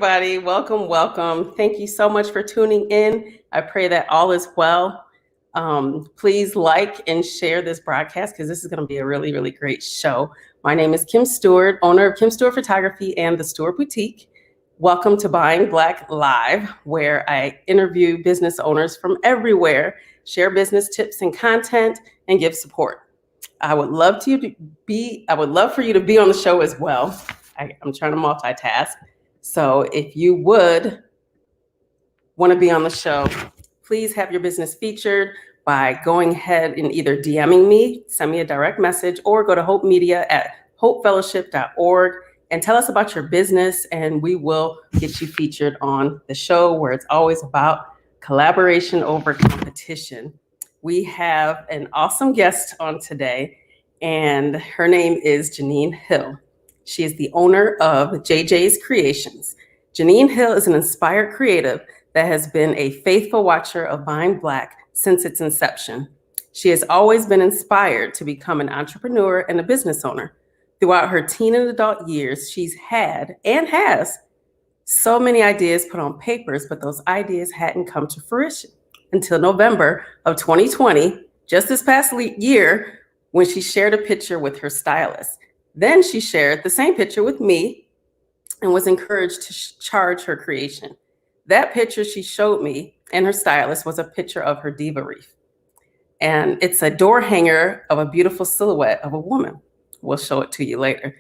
everybody. Welcome, welcome. Thank you so much for tuning in. I pray that all is well. Please like and share this broadcast because this is going to be a really, really great show. My name is Kim Steward, owner of Kim Steward Photography and the Steward Boutique. Welcome to Buying Black Live, where I interview business owners from everywhere, share business tips and content, and give support. I would love for you to be on the show as well. I'm trying to multitask. So if you would want to be on the show, please have your business featured by going ahead and either DMing me, send me a direct message, or go to Hope Media at hopefellowship.org and tell us about your business, and we will get you featured on the show, where it's always about collaboration over competition. We have an awesome guest on today, and her name is Janine Hill. She is the owner of JJ's Creations. Janine Hill is an inspired creative that has been a faithful watcher of Buying Black since its inception. She has always been inspired to become an entrepreneur and a business owner. Throughout her teen and adult years, she's had and has so many ideas put on papers, but those ideas hadn't come to fruition until November of 2020, just this past year, when she shared a picture with her stylist. Then she shared the same picture with me and was encouraged to charge her creation. That picture she showed me and her stylist was a picture of her diva wreath. And it's a door hanger of a beautiful silhouette of a woman. We'll show it to you later.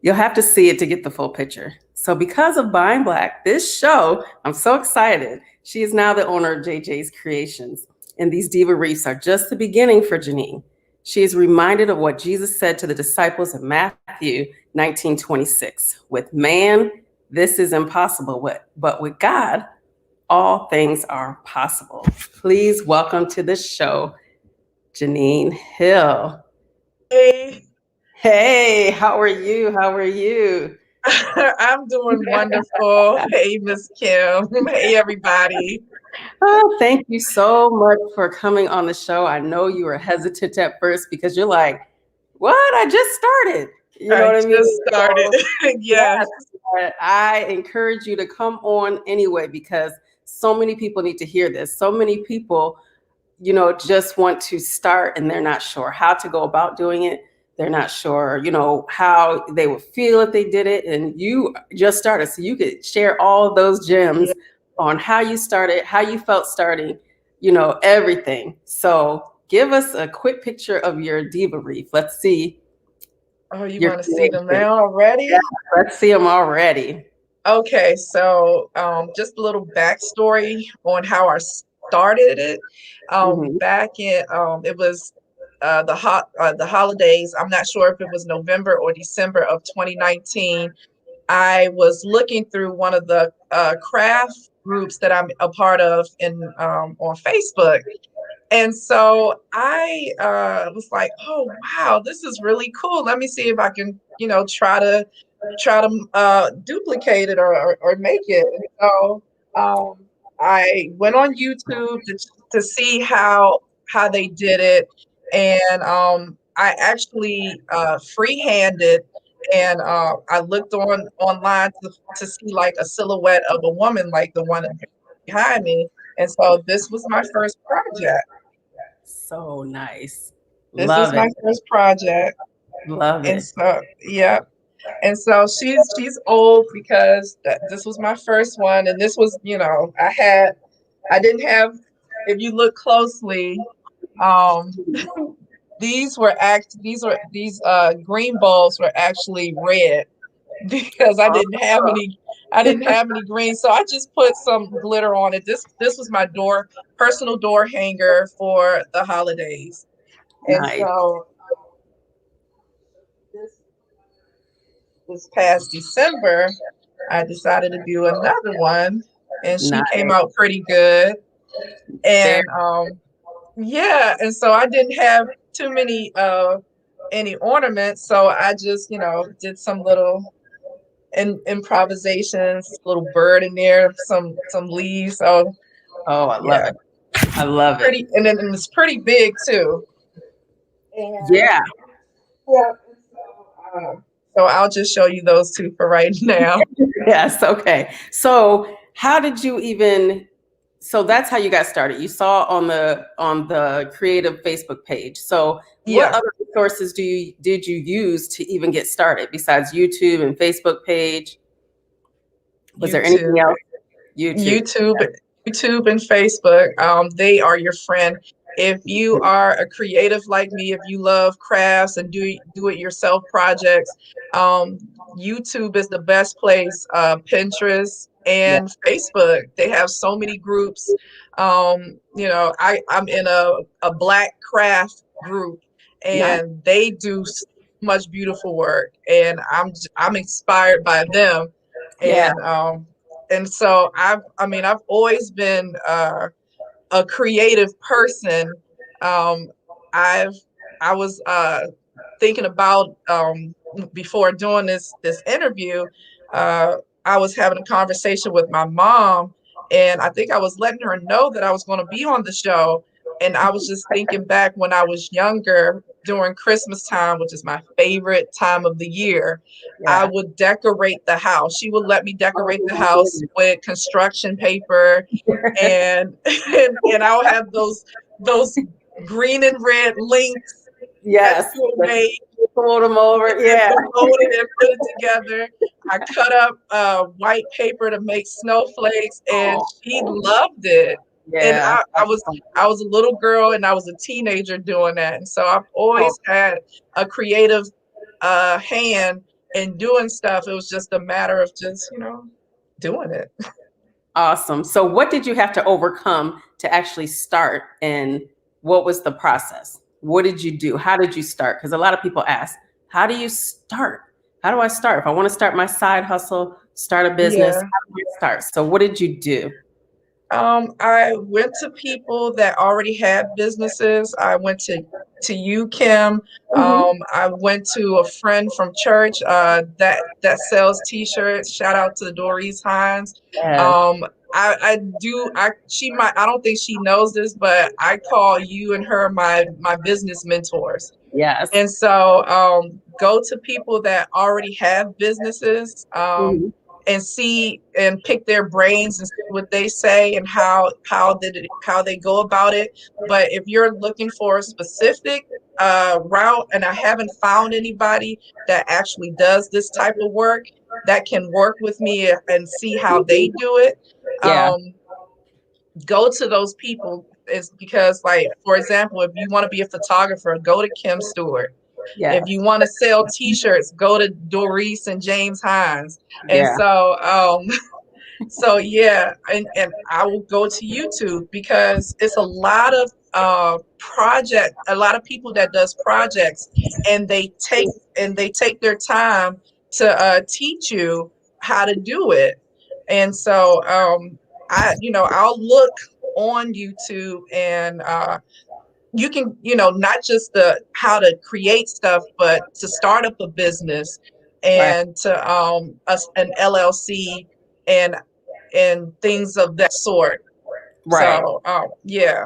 You'll have to see it to get the full picture. So because of Buying Black, this show, I'm so excited. She is now the owner of JJ's Creations. And these diva wreaths are just the beginning for Janine. She is reminded of what Jesus said to the disciples in Matthew 19:26. With man, this is impossible, but with God, all things are possible. Please welcome to the show, Janine Hill. Hey, how are you? I'm doing wonderful. Hey, Miss Kim. Hey, everybody. Oh, thank you so much for coming on the show. I know you were hesitant at first because you're like, what? I just started. You know what I mean? Just started. Yes. I encourage you to come on anyway, because so many people need to hear this. So many people, just want to start and they're not sure how to go about doing it. They're not sure, how they would feel if they did it. And you just started. So you could share all of those gems on how you started, how you felt starting, everything. So give us a quick picture of your diva wreath. Let's see. Oh, you want to see them now already? Yeah, let's see them already. Okay, so just a little backstory on how I started it. Back in it was the holidays. I'm not sure if it was November or December of 2019. I was looking through one of the craft groups that I'm a part of on Facebook. And so I was like, oh, wow, this is really cool. Let me see if I can, try to duplicate it or make it. So I went on YouTube to see how they did it. And I actually freehanded, and I looked online to see like a silhouette of a woman like the one behind me. And so this was my first project. So nice. This was my first project. Love it. And so, yeah. And so she's old because this was my first one. And this was, I didn't have, if you look closely, these green bulbs were actually red because I didn't have any green. So I just put some glitter on it. This was my personal door hanger for the holidays. And nice. So this past December, I decided to do another one, and she came out pretty good. And and so I didn't have too many any ornaments, so I just did some little improvisations, little bird in there, some leaves. So I love it. I love it. And then it's pretty big too. And, yeah. Yeah. So I'll just show you those two for right now. Yes. Okay. So how did you even? So that's how you got started. You saw on the creative Facebook page. So what Yeah, other resources did you use to even get started besides YouTube and Facebook page? Was there anything YouTube. else? YouTube. YouTube, YouTube and Facebook, they are your friend. If you are a creative like me, if you love crafts and do it yourself projects, um, YouTube is the best place. Pinterest Yeah. and Facebook, they have so many groups. I'm in a Black craft group, Nice. and they do so much beautiful work, and I'm inspired by them, Yeah. and so I've always been a creative person. Um, I've I was thinking about before doing this interview. Uh, I was having a conversation with my mom, and I think I was letting her know that I was going to be on the show. And I was just thinking back when I was younger during Christmas time, which is my favorite time of the year. I Yeah. would decorate the house. She would let me Oh decorate the my house goodness. with construction paper, and and I'll have those green and red links that Yes. she would Let's make, fold them over. and Yeah. promote it and put it together. I cut up white paper to make snowflakes, and she Oh, loved it. And yeah. I was a little girl and I was a teenager doing that, and so I've Oh, always had a creative hand in doing stuff. It was just a matter of just doing it. awesome. So what did you have to overcome to actually start, and what was the process? What did you do? How did you start? Because a lot of people ask, how do you start? How do I start? If I want to start my side hustle, start a business, Yeah. how do I start? So what did you do? I went to people that already had businesses. I went to you, Kim. Mhm. I went to a friend from church that sells T-shirts. Shout out to Doris Hines. Yes. Um, I do. She might. I don't think she knows this, but I call you and her my business mentors. Yes. And so go to people that already have businesses, Mhm. and see and pick their brains and see what they say and how they go about it. But if you're looking for a specific route, and I haven't found anybody that actually does this type of work that can work with me and see how they do it, Yeah. um, go to those people. Is because, like, for example, if you want to be a photographer, go to Kim Steward. If Yes. you want to sell T-shirts, go to Doris and James Hines. And Yeah. so, so yeah, and I will go to YouTube because it's a lot of people that does projects, and they take their time to teach you how to do it. And so I'll look on YouTube, and you can, not just the how to create stuff, but to start up a business, Right. and to an LLC, and things of that sort. Right. So yeah.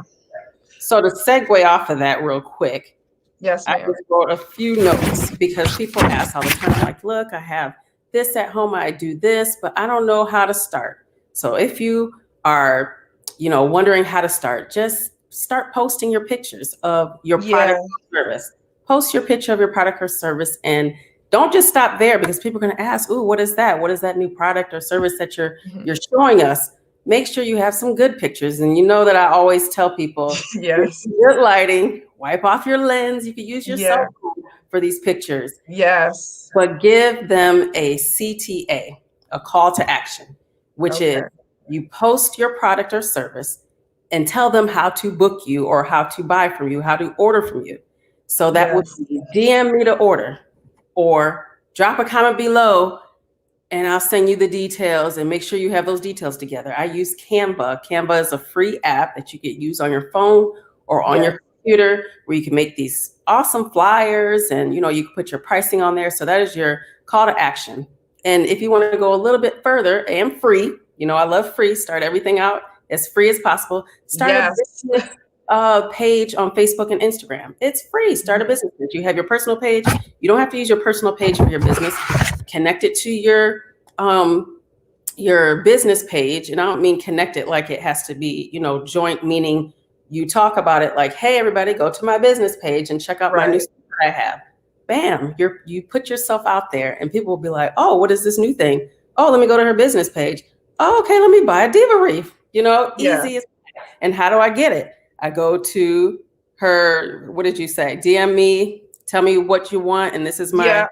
So to segue off of that real quick, Yes, I ma'am. just wrote a few notes because people ask all the time, like, look, I have this at home, I do this, but I don't know how to start. So if you are, wondering how to start, just start posting your pictures of your product Yeah. or service. Post your picture of your product or service, and don't just stop there, because people are going to ask, ooh, what is that? What is that new product or service that Mhm. you're showing us? Make sure you have some good pictures. And you know that I always tell people, get Yes. good lighting, wipe off your lens. You could use your cell Yeah. phone for these pictures, Yes. but give them a CTA, a call to action, which is Okay. you post your product or service and tell them how to book you or how to buy from you, how to order from you. So that would Yes. be DM me to order, or drop a comment below and I'll send you the details, and make sure you have those details together. I use Canva. Canva is a free app that you can use on your phone or on Yeah. your computer, where you can make these awesome flyers, and you can put your pricing on there. So that is your call to action. And if you want to go a little bit further and free, I love free, start everything out as free as possible. Start a Yes. business page on Facebook and Instagram. It's free. Start a business page. You have your personal page. You don't have to use your personal page for your business. Connect it to your business page. And I don't mean connect it like it has to be, joint, meaning you talk about it like, hey, everybody, go to my business page and check out my new stuff that I have. Bam, you put yourself out there and people will be like, oh, what is this new thing? Oh, let me go to her business page. Oh, okay, let me buy a Diva Reef. Easy as. And how do I get it? I go to her, what did you say? DM me, tell me what you want, and this is my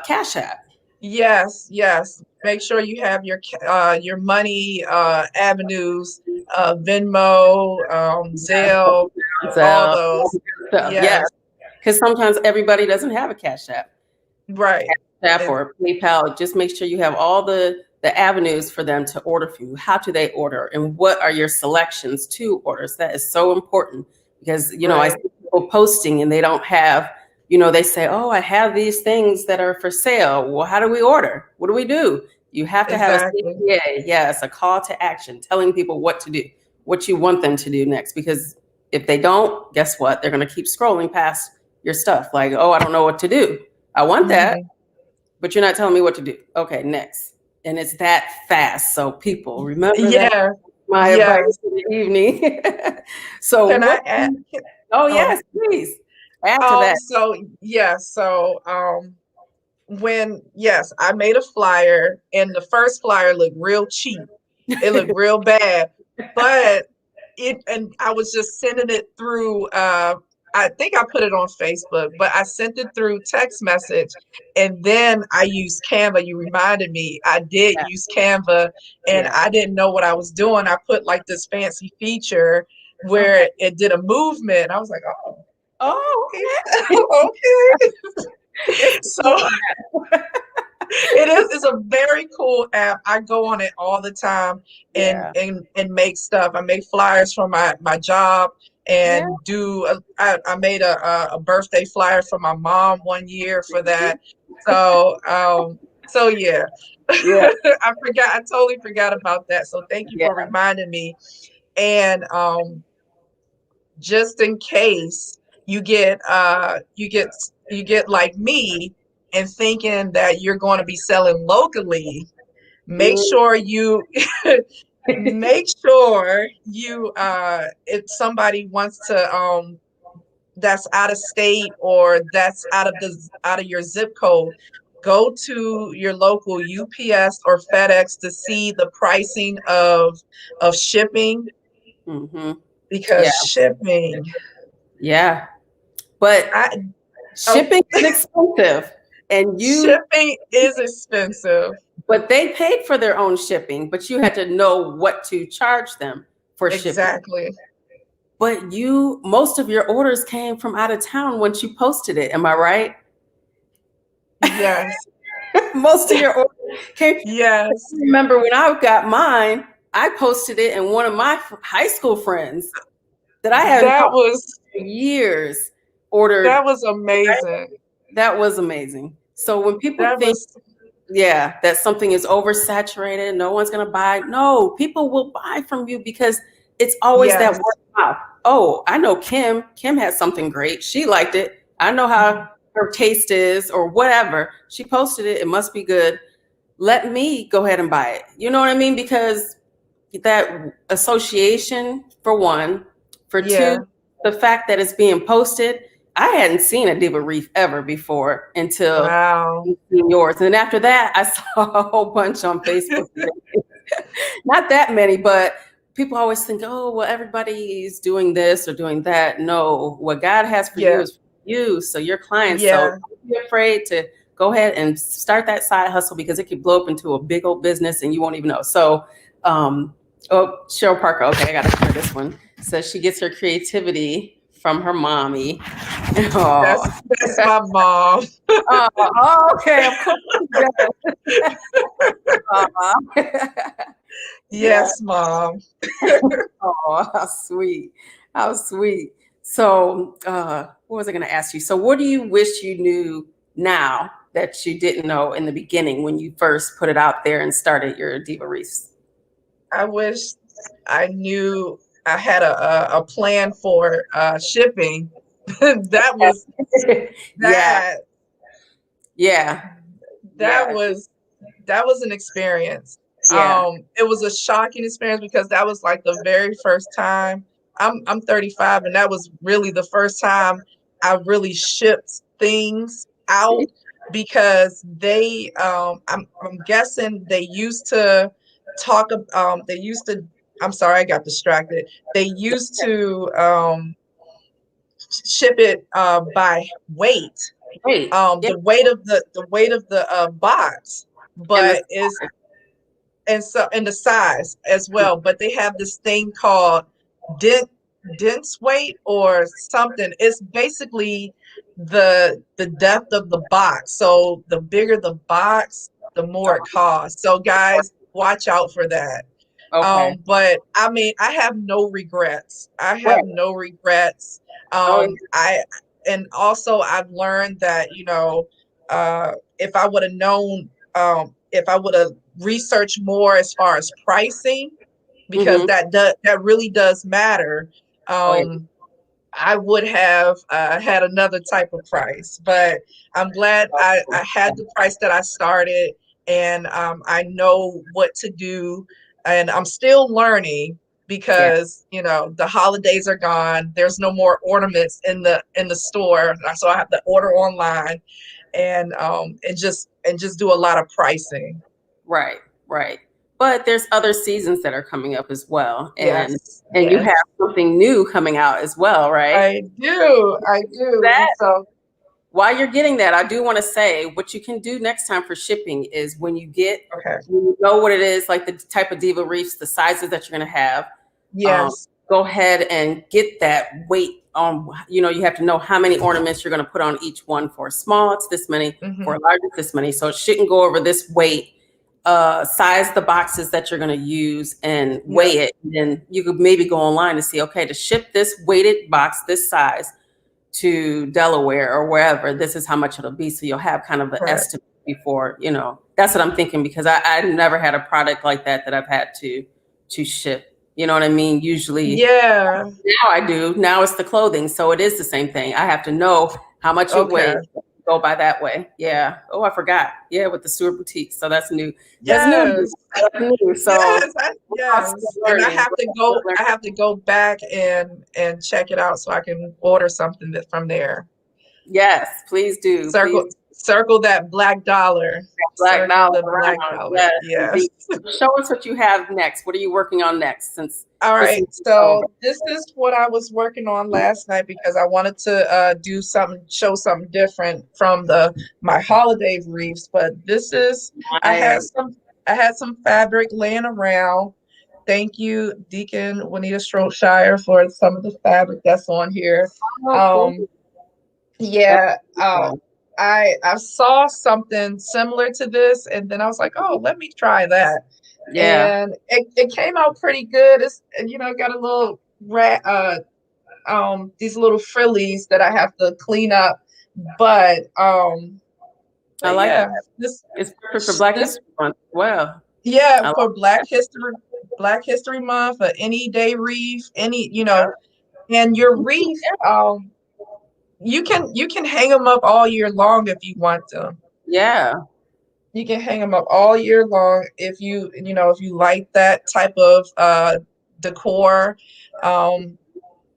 Cash App. Yes. Make sure you have your money avenues, Venmo, Zelle, all those. Yes. Because sometimes everybody doesn't have a Cash App. Right. Cash App or PayPal. Just make sure you have all the avenues for them to order for you. How do they order? And what are your selections to orders? That is so important because, I see people posting and they don't have, they say, oh, I have these things that are for sale. Well, how do we order? What do we do? You have to have a CTA. Yes, a call to action, telling people what to do, what you want them to do next. Because if they don't, guess what? They're going to keep scrolling past your stuff. Like, oh, I don't know what to do. I want that, but you're not telling me what to do. Okay, next. And it's that fast. So people, remember that. My advice in the evening. So can I add? Yes, please. Add to that. I made a flyer and the first flyer looked real cheap. It looked real bad, but I was just sending it through, I think I put it on Facebook, but I sent it through text message and then I used Canva. You reminded me, I did use Canva and I didn't know what I was doing. I put like this fancy feature where it did a movement. I was like, okay. So it's a very cool app. I go on it all the time and make stuff. I make flyers for my job and I made a birthday flyer for my mom one year for that. So I totally forgot about that. So thank you for reminding me. And just in case you get like me and thinking that you're going to be selling locally, make sure you if somebody wants to that's out of state or that's out of your zip code, go to your local UPS or FedEx to see the pricing of shipping. Because shipping. Yeah. But shipping is expensive. And shipping is expensive. But they paid for their own shipping, but you had to know what to charge them for shipping. Exactly. But most of your orders came from out of town once you posted it. Am I right? Yes. Most of your orders came. Yes. I remember when I got mine, I posted it, and one of my high school friends that I had for years ordered. That was amazing. Right? That was amazing. So when people think that something is oversaturated, no one's going to buy. No, people will buy from you because it's always that word of mouth. Oh, I know Kim. Kim had something great. She liked it. I know how her taste is or whatever. She posted it. It must be good. Let me go ahead and buy it. You know what I mean? Because that association, for one. For two, the fact that it's being posted. I hadn't seen a Diva Reef ever before until yours. And after that, I saw a whole bunch on Facebook. Not that many, but people always think, oh, well, everybody's doing this or doing that. No, what God has for you is for you. So your clients, so don't be afraid to go ahead and start that side hustle because it could blow up into a big old business and you won't even know. So, Cheryl Parker, okay, I got to share this one. Says she gets her creativity from her mommy. Oh. That's my mom. Okay, of course. Yes, Mom. Oh, how sweet. How sweet. So what was I going to ask you? So what do you wish you knew now that you didn't know in the beginning when you first put it out there and started your Diva Reefs? I wish I knew I had a plan for shipping. That was Yeah, that yeah, that yeah, was that was an experience. yeah. It was a shocking experience because that was like the very first time. I'm 35, and that was really the first time I really shipped things out because I'm guessing they used to they used to I'm sorry, I got distracted. They used to ship it by weight, Great. Yeah, the weight of the box, and the but is and the size as well. But they have this thing called dent dense weight or something. It's basically the depth of the box. So the bigger the box, the more it costs. So guys, watch out for that. okay. But I mean, I have no regrets. I Right. have no regrets. Oh, I and also I've learned that, if I would have known, if I would have researched more as far as pricing, because mm-hmm. that really does matter. Oh, yeah. Um, I would have had another type of price, but I'm glad I had the price that I started, and I know what to do, and I'm still learning Yeah. because the holidays are gone. There's no more ornaments in the store, so I have to order online, and just do a lot of pricing. Right, right. But there's other seasons that are coming up as well, Yes, and you have yes, something new coming out as well, right? I do, and That so while you're getting that, I do want to say what you can do next time for shipping is okay, when you know what it is, like the type of diva reefs, the sizes that you're going to have. Um, yes, Go ahead and get that weight on. You have to know how many ornaments you're going to put on each one. For a small, it's this many. For hmm a large, it's this many. So it shouldn't go over this weight. Size the boxes that you're going to use and yep, weigh it. And then you could maybe go online to see, okay, to ship this weighted box this size to Delaware or wherever, this is how much it'll be. So you'll have kind of an correct. estimate before, that's what I'm thinking, because I've never had a product like that I've had to ship. You know what I mean? Usually Yeah. now I do. Now it's the clothing. So it is the same thing. I have to know how much it Okay. weighs. Go by that way. Yeah. Oh, I forgot. Yeah, with the Steward boutique. So that's new. That's new. Yes. That's new. So I'm still Yes. And learning. I have to go back and check it out so I can order something from there. Yes, please do. Please. Circle that black dollar. Black Circle dollars the black around. dollar. Yes, Yes. indeed. Show us what you have next. What are you working on next since All this right. week is over? So this is what I was working on last night because I wanted to show something different from the my holiday wreaths. But this is I had Nice. some I had some fabric laying around. Thank you, Deacon Juanita Strohshire, for some of the fabric that's on here. Oh, cool. Um, That's yeah, cool. I saw something similar to this, and then I was like, oh, let me try that, Yeah, and it came out pretty good. It's got a little these little frillies that I have to clean up, but I but like yeah, that. It's perfect for Black this History Month as well. yeah, I like for that. Black History Month, or any day wreath, and your wreath, you can hang them up all year long if you want to. Yeah, You can hang them up all year long if if you like that type of decor. Um,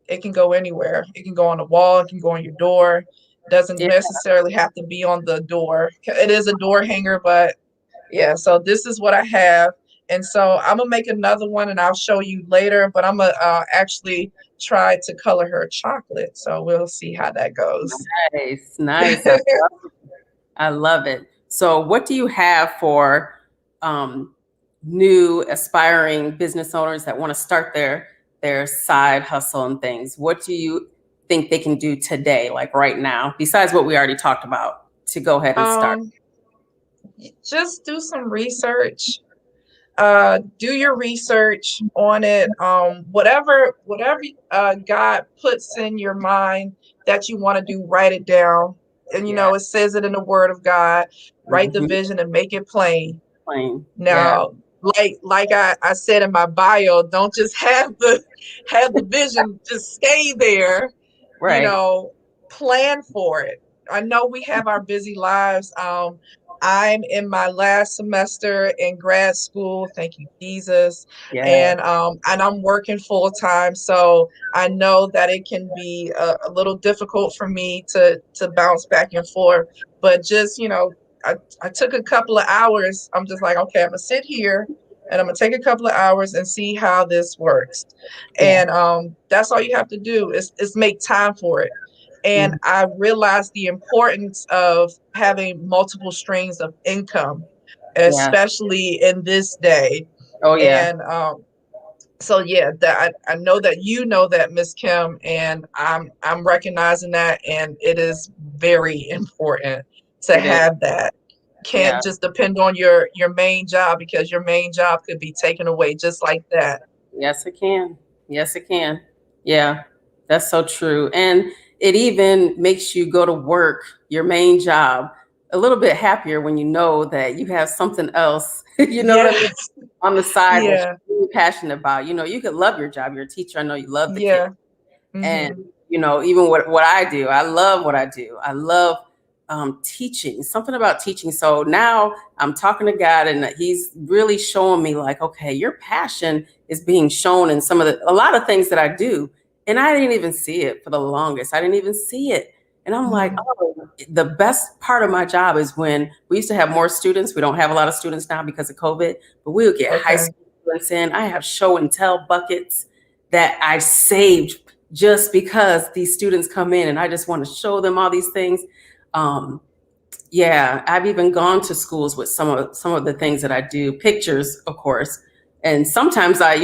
it can go anywhere. It can go on the wall. It can go on your door. Doesn't yeah, necessarily have to be on the door. It is a door hanger, but yeah. So this is what I have, and so I'm gonna make another one, and I'll show you later. But I'm gonna actually try to color her chocolate. So we'll see how that goes. nice, nice. I love it. So, what do you have for um, new aspiring business owners that want to start their side hustle and things? What do you think they can do today, like right now, besides what we already talked about, to go ahead and start? um, just do some research. Do your research on it. Whatever God puts in your mind that you want to do, write it down. And Yeah, it says it in the Word of God. Write the hmm vision and make it plain. plain. Yeah, Now, like I said in my bio, don't just have the vision, just stay there, you Right. know, plan for it. I know we have our busy lives. I'm in my last semester in grad school, thank you, Jesus. Yeah. And I'm working full time. So I know that it can be a little difficult for me to bounce back and forth. But just, I took a couple of hours. I'm just like, okay, I'm gonna sit here and I'm gonna take a couple of hours and see how this works. Yeah. And that's all you have to do is make time for it. And Mhm. I realized the importance of having multiple streams of income, Yeah. especially in this day. Oh yeah. And so yeah, that I know that you know that, Miss Kim, and I'm recognizing that, and it is very important to It is. have that. Yeah. Can't just depend on your main job, because your main job could be taken away just like that. Yes, it can. Yes, it can. Yeah, that's so true. And it even makes you go to work, your main job, a little bit happier when you know that you have something else, you know what I mean, Yes. on the side that Yeah. you're really passionate about. You could love your job. You're a teacher. I know you love the kids. Yeah. And Hmm. even what I do, I love what I do. I love teaching, something about teaching. So now I'm talking to God, and he's really showing me like, okay, your passion is being shown in a lot of things that I do. And I didn't even see it for the longest. I didn't even see it. And I'm like, Hmm. oh, the best part of my job is when we used to have more students. We don't have a lot of students now because of COVID, but we would get high Okay. school students in. I have show and tell buckets that I saved just because these students come in and I just want to show them all these things. Um, yeah, I've even gone to schools with some of the things that I do, pictures, of course. And sometimes I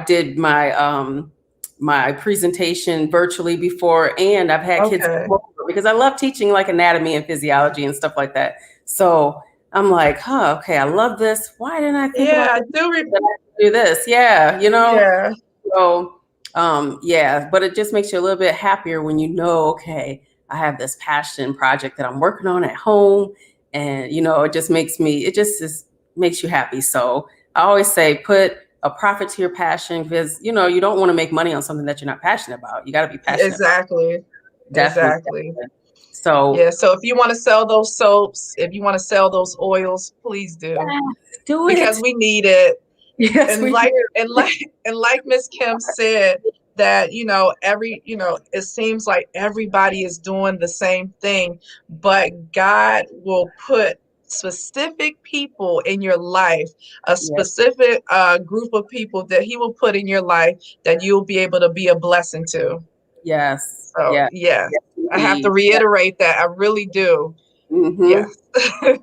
did my presentation virtually before, and I've had kids Okay. come over because I love teaching like anatomy and physiology and stuff like that. So I'm like, huh, okay, I love this. Why didn't I think Yeah, about I this? do. That I could do this? Yeah. Yeah. So, yeah, but it just makes you a little bit happier when you know, okay, I have this passion project that I'm working on at home, and it just makes you happy. So I always say, put a profit to your passion, because you don't want to make money on something that you're not passionate about. You got to be passionate about Exactly. it. Definitely, Exactly. definitely. So Yeah. So if you want to sell those soaps, if you want to sell those oils, please do, yes, do because it. we need it. Yes, And we like do. and like and like Miss Kim said, that it seems like everybody is doing the same thing, but God will put specific people in your life, a Yes, specific group of people that he will put in your life that you'll be able to be a blessing to. yes, So yes, yes, yes, I have to indeed. reiterate that. I really do. Yes. Hmm.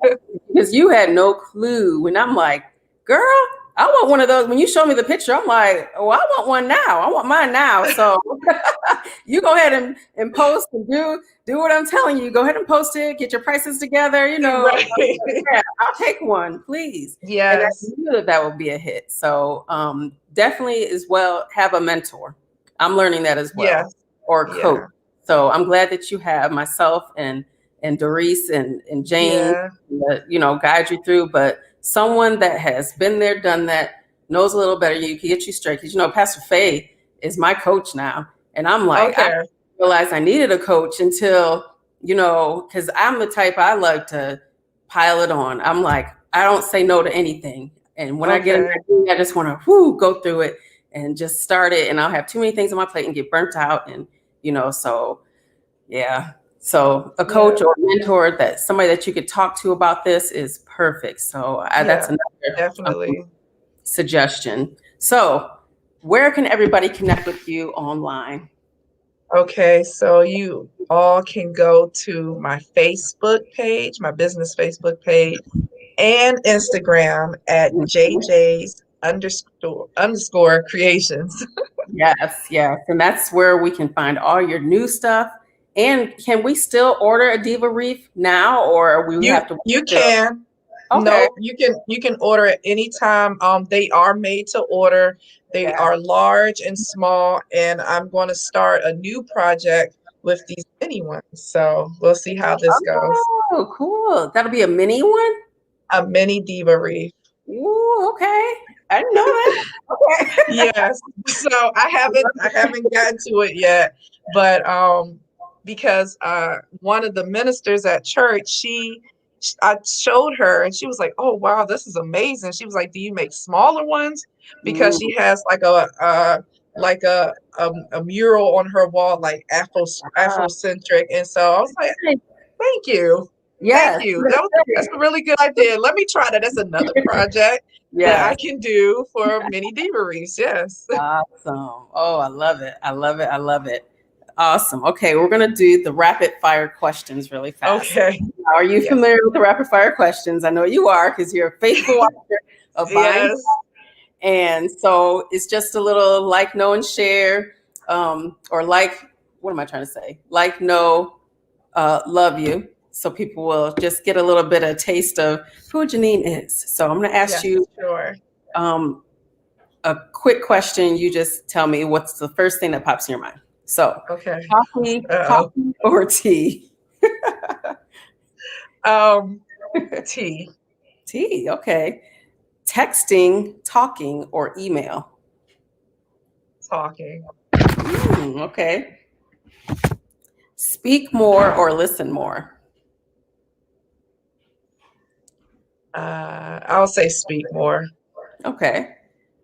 Because you had no clue. When I'm like, girl, I want one of those. When you show me the picture, I'm like, oh, I want one now. I want mine now. So you go ahead and post and do what I'm telling you. Go ahead and post it. Get your prices together. Right. Yeah, I'll take one, please. And I Yes. knew that would be a hit. So definitely as well have a mentor. I'm learning that as well, Yes. or a coach. Yeah. So I'm glad that you have myself and Doris and Jane, Yeah. that guide you through. But someone that has been there, done that, knows a little better, you can get you straight. Because Pastor Faye is my coach now, and I'm like, I Okay. realized I needed a coach until because I'm the type, I like to pile it on. I'm like, I don't say no to anything, and when I get an Okay. idea, I just want to go through it and just start it. And I'll have too many things on my plate and get burnt out, and so yeah. So a Yeah. coach or a mentor, that somebody that you could talk to about this, is perfect. So that's Yeah. another Definitely. suggestion. So where can everybody connect with you online? Okay. So you all can go to my Facebook page, my business Facebook page, and Instagram at JJ's underscore creations. Yes, yes. And that's where we can find all your new stuff. And can we still order a Diva Reef now, or we You have to you wait till? can. Okay. Nope, you can order it anytime. They are made to order. They Yeah. are large and small, and I'm going to start a new project with these mini ones. So we'll see how this goes. Oh, cool. That'll be a mini one? A mini diva wreath. Ooh, Oh, okay. I didn't know that. Okay. Yes. So I haven't gotten to it yet, but because one of the ministers at church, I showed her and she was like, "Oh wow, this is amazing." She was like, "Do you make smaller ones?" Because Mm, she has like a mural on her wall like ah, Afrocentric, and so I was like, "Thank you. Thank yes. you. That's a really good idea. Let me try that. That's another project that I Yes. can do for mini Deaveries." Yes. Awesome. Oh, I love it. I love it. I love it. Awesome. Okay, we're going to do the rapid fire questions really fast. Okay. Now, are you Yes. familiar with the rapid fire questions? I know you are because you're a faithful watcher of Buying. Yes. And so it's just a little like, know, and share, or like, what am I trying to say? Like, know, love you. So people will just get a little bit of taste of who Janine is. So I'm going to ask Yes. you Sure. um, a quick question. You just tell me what's the first thing that pops in your mind. So, Okay. Uh-oh. coffee or tea? Tea. Tea, okay. Texting, talking, or email? Talking. Okay. Speak more or listen more? I'll say speak more. Okay.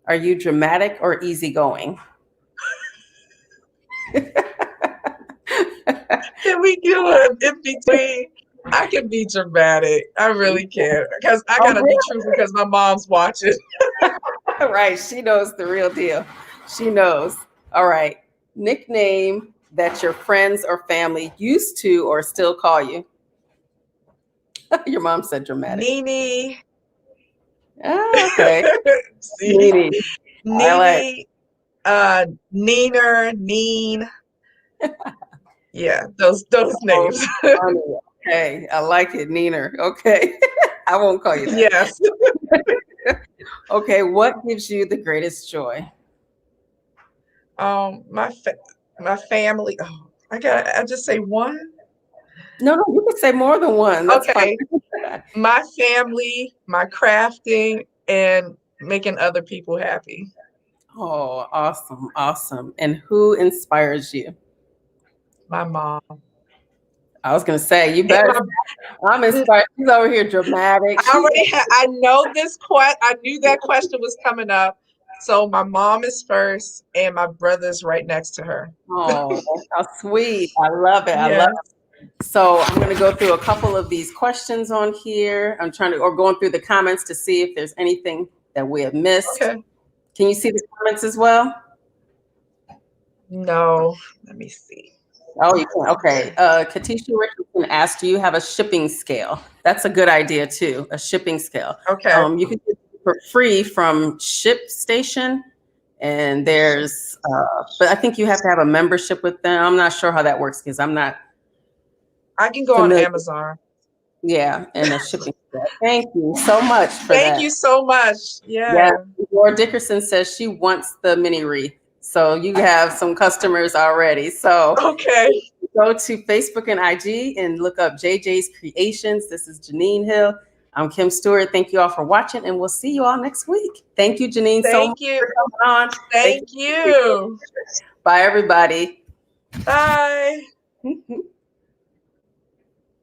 Are you dramatic or easygoing? Can we do it in between? I can be dramatic. I really can. Because I Oh, gotta be truthful because my mom's watching. right. She knows the real deal. She knows. All right. Nickname that your friends or family used to or still call you? Your mom said dramatic. Nene. Ah, okay. See? Needy. I like. Nene, Neener, Neen. Yeah, those Oh, names. funny. Okay. I like it, Neener. Okay. I won't call you that. Yes. Okay. What gives you the greatest joy? Um, my fa- my family. Oh, I just say one. No, no, you can say more than one. That's fine. Okay. My family, my crafting, and making other people happy. Oh, awesome. Awesome. And who inspires you? My mom. I was going to say, you And better. I'm inspired. She's over here dramatic. I know I knew that question was coming up. So my mom is first and my brother's right next to her. Oh, how sweet. I love it. I love Yes. it. So I'm going to go through a couple of these questions on here. Or going through the comments to see if there's anything that we have missed. Okay. Can you see the comments as well? No. Let me see. Oh, you can. Okay. Katisha Richardson asked, do you have a shipping scale? That's a good idea too, a shipping scale. Okay. You can get it for free from ShipStation, and but I think you have to have a membership with them. I'm not sure how that works because I'm not I can go on familiar. Amazon. Yeah, and a shipping scale. Thank you so much for Thank that. you so much. Yeah, Yeah. Laura Dickerson says she wants the mini wreath. So you have some customers already. So Okay. go to Facebook and IG and look up JJ's Creations. This is Janine Hill. I'm Kim Steward. Thank you all for watching, and we'll see you all next week. Thank you, Janine, so much Thank you. for coming on. Thank you. Bye, everybody. Bye.